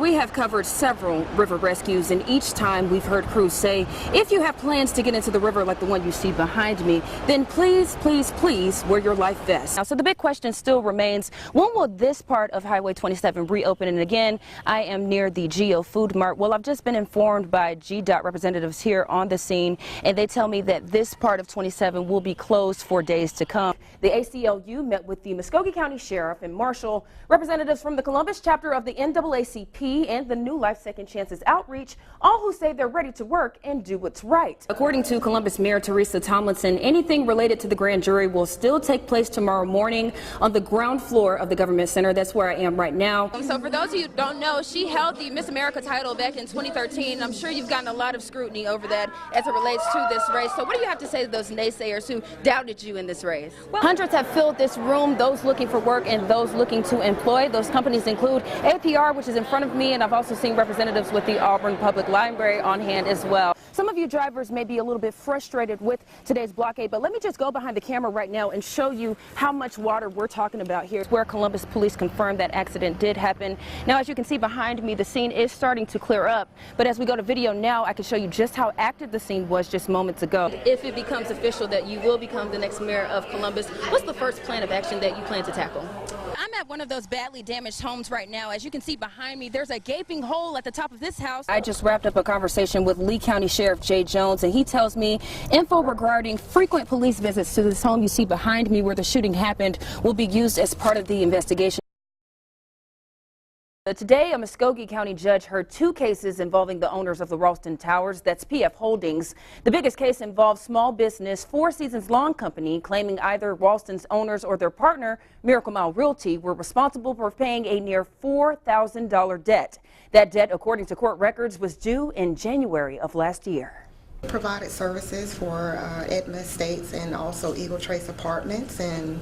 We have covered several river rescues, and each time we've heard crews say, if you have plans to get into the river like the one you see behind me, then please, please, please wear your life vest. Now, so the big question still remains, when will this part of Highway 27 reopen? And again, I am near the Geo Food Mart. Well, I've just been informed by GDOT representatives here on the scene, and they tell me that this part of 27 will be closed for days to come. The ACLU met with the Muskogee County Sheriff and Marshal, representatives from the Columbus chapter of the NAACP, and the New Life Second Chances Outreach, all who say they're ready to work and do what's right. According to Columbus Mayor Teresa Tomlinson, anything related to the grand jury will still take place tomorrow morning on the ground floor of the government center. That's where I am right now. So for those of you who don't know, she held the Miss America title back in 2013. I'm sure you've gotten a lot of scrutiny over that as it relates to this race. So what do you have to say to those naysayers who doubted you in this race? Well, hundreds have filled this room, those looking for work and those looking to employ. Those companies include APR, which is in front of me, and I've also seen representatives with the Auburn Public Library on hand as well. Some of you drivers may be a little bit frustrated with today's blockade, but let me just go behind the camera right now and show you how much water we're talking about here, where Columbus police confirmed that accident did happen. Now, as you can see behind me, the scene is starting to clear up, but as we go to video now, I can show you just how active the scene was just moments ago. If it becomes official that you will become the next mayor of Columbus, what's the first plan of action that you plan to tackle? I'm at one of those badly damaged homes right now. As you can see behind me, there's a gaping hole at the top of this house. I just wrapped up a conversation with Lee County Sheriff Jay Jones, and he tells me info regarding frequent police visits to this home you see behind me where the shooting happened will be used as part of the investigation. Today, a Muskogee County judge heard two cases involving the owners of the Ralston Towers. That's PF Holdings. The biggest case involves small business Four Seasons Lawn Company claiming either Ralston's owners or their partner, Miracle Mile Realty, were responsible for paying a near $4,000 debt. That debt, according to court records, was due in January of last year. Provided services for Edna Estates and also Eagle Trace Apartments, and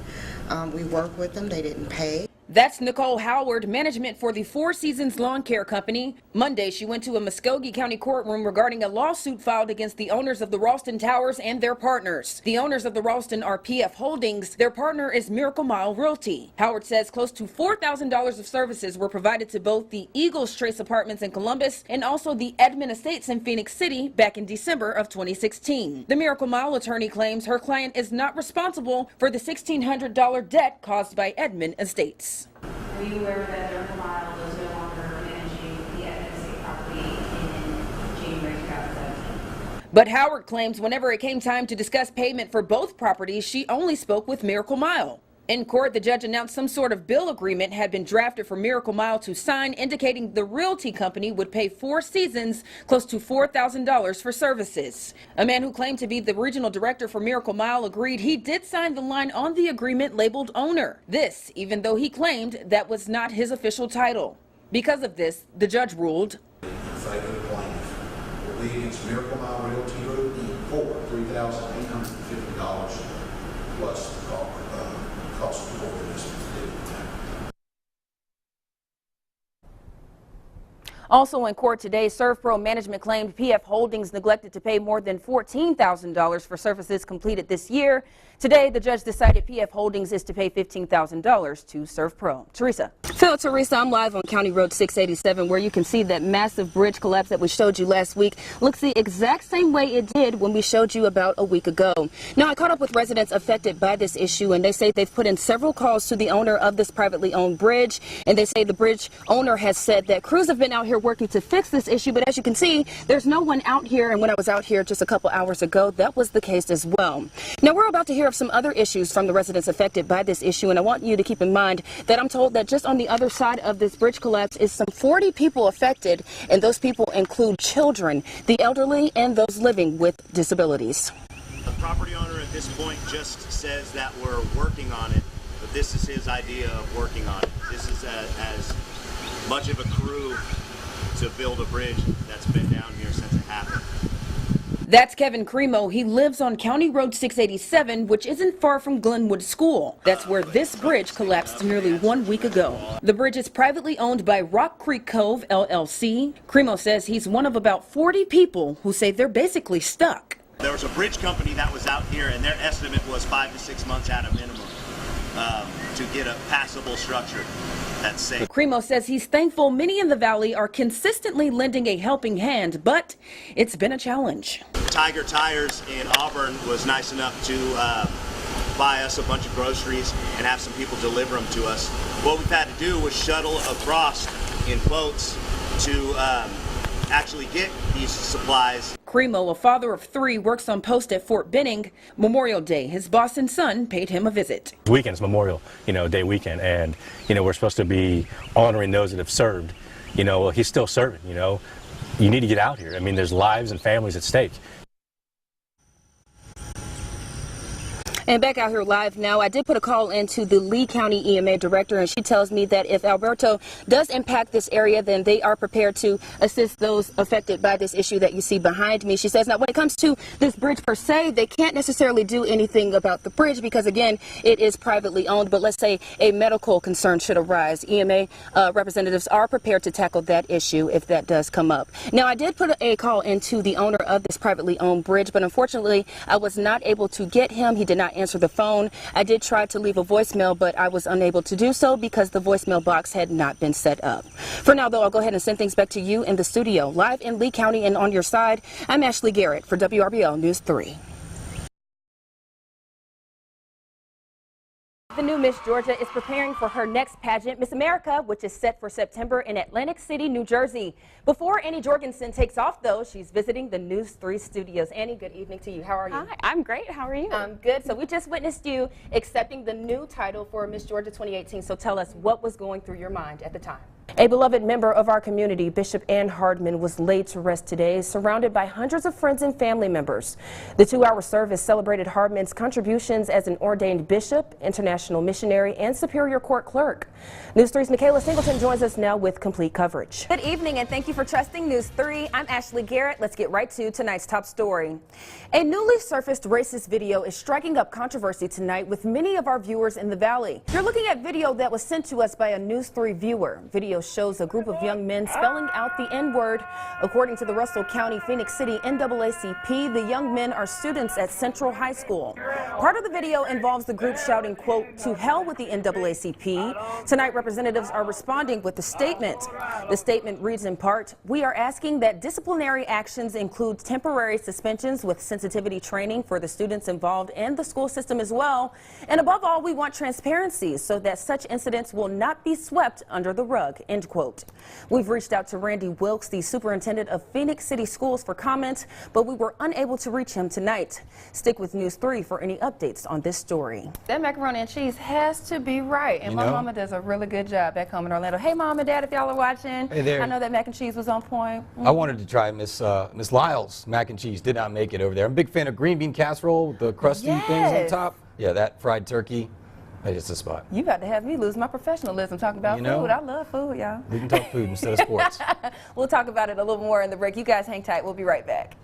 we worked with them. They didn't pay. That's Nicole Howard, management for the Four Seasons Lawn Care Company. Monday, she went to a Muskogee County courtroom regarding a lawsuit filed against the owners of the Ralston Towers and their partners. The owners of the Ralston are PF Holdings. Their partner is Miracle Mile Realty. Howard says close to $4,000 of services were provided to both the Eagles Trace Apartments in Columbus and also the Edmond Estates in Phoenix City back in December of 2016. The Miracle Mile attorney claims her client is not responsible for the $1,600 debt caused by Edmond Estates. Are you aware that Miracle Mile was no longer managing the Edmond Estate property in January 2017? But Howard claims whenever it came time to discuss payment for both properties, she only spoke with Miracle Mile. In court, the judge announced some sort of bill agreement had been drafted for Miracle Mile to sign, indicating the realty company would pay Four Seasons close to $4,000 for services. A man who claimed to be the regional director for Miracle Mile agreed he did sign the line on the agreement labeled owner. This, even though he claimed that was not his official title. Because of this, the judge ruled in favor of the plaintiff will be against Miracle Mile Realty Group for $3,850 plus the cost of the court. Also in court today, ServPro management claimed PF Holdings neglected to pay more than $14,000 for services completed this year. Today, the judge decided PF Holdings is to pay $15,000 to ServPro. Teresa. Teresa, I'm live on County Road 687, where you can see that massive bridge collapse that we showed you last week looks the exact same way it did when we showed you about a week ago. Now, I caught up with residents affected by this issue, and they say they've put in several calls to the owner of this privately owned bridge, and they say the bridge owner has said that crews have been out here working to fix this issue, but as you can see, there's no one out here, and when I was out here just a couple hours ago, that was the case as well. Now, we're about to hear of some other issues from the residents affected by this issue, and I want you to keep in mind that I'm told that just on the other side of this bridge collapse is some 40 people affected, and those people include children, the elderly, and those living with disabilities. The property owner at this point just says that we're working on it, but this is his idea of working on it. This is as much of a crew to build a bridge that's been down here since it happened. That's Kevin Cremo. He lives on County Road 687, which isn't far from Glenwood School. That's where this bridge collapsed nearly 1 week ago. The bridge is privately owned by Rock Creek Cove, LLC. Cremo says he's one of about 40 people who say they're basically stuck. There was a bridge company that was out here, and their estimate was 5 to 6 months at a minimum to get a passable structure that's safe. Cremo says he's thankful many in the valley are consistently lending a helping hand, but it's been a challenge. Tiger Tires in Auburn was nice enough to buy us a bunch of groceries and have some people deliver them to us. What we've had to do was shuttle across in boats to actually get these supplies. Cremo, a father of 3, works on post at Fort Benning. Memorial Day, his boss and son paid him a visit. Weekend's Memorial, Day weekend, and we're supposed to be honoring those that have served. Well, he's still serving. You need to get out here. I mean, there's lives and families at stake. And back out here live now, I did put a call into the Lee County EMA director, and she tells me that if Alberto does impact this area, then they are prepared to assist those affected by this issue that you see behind me. She says, now when it comes to this bridge per se, they can't necessarily do anything about the bridge because, again, it is privately owned. But let's say a medical concern should arise. EMA representatives are prepared to tackle that issue if that does come up. Now, I did put a call into the owner of this privately owned bridge, but unfortunately, I was not able to get him. He did not answer the phone. I did try to leave a voicemail, but I was unable to do so because the voicemail box had not been set up. For now, though, I'll go ahead and send things back to you in the studio. Live in Lee County and on your side, I'm Ashley Garrett for WRBL News 3. The new Miss Georgia is preparing for her next pageant, Miss America, which is set for September in Atlantic City, New Jersey. Before Annie Jorgensen takes off, though, she's visiting the News 3 studios. Annie, good evening to you. How are you? Hi, I'm great. How are you? I'm good. So we just witnessed you accepting the new title for Miss Georgia 2018. So tell us, what was going through your mind at the time? A beloved member of our community, Bishop Ann Hardman, was laid to rest today, surrounded by hundreds of friends and family members. The 2-hour service celebrated Hardman's contributions as an ordained bishop, international missionary, and Superior Court clerk. News 3's Michaela Singleton joins us now with complete coverage. Good evening, and thank you for trusting News 3. I'm Ashley Garrett. Let's get right to tonight's top story. A newly surfaced racist video is striking up controversy tonight with many of our viewers in the Valley. You're looking at video that was sent to us by a News 3 viewer. Video shows a group of young men spelling out the N-word. According to the Russell County Phoenix City NAACP, the young men are students at Central High School. Part of the video involves the group shouting, quote, "To hell with the NAACP." Tonight, representatives are responding with a statement. The statement reads in part, "We are asking that disciplinary actions include temporary suspensions with sensitivity training for the students involved and the school system as well. And above all, we want transparency so that such incidents will not be swept under the rug." End quote. We've reached out to Randy Wilkes, the superintendent of Phoenix City Schools, for comment, but we were unable to reach him tonight. Stick with News 3 for any updates on this story. That macaroni and cheese has to be right, and my mama does a really good job back home in Orlando. Hey, Mom and Dad, if y'all are watching, hey there. I know that mac and cheese was on point. I wanted to try Miss Lyle's mac and cheese. Did not make it over there. I'm a big fan of green bean casserole with the crusty things on top. Yeah, that fried turkey. It's the spot. You got to have me lose my professionalism talking about food. I love food, y'all. We can talk food instead of sports. We'll talk about it a little more in the break. You guys hang tight. We'll be right back.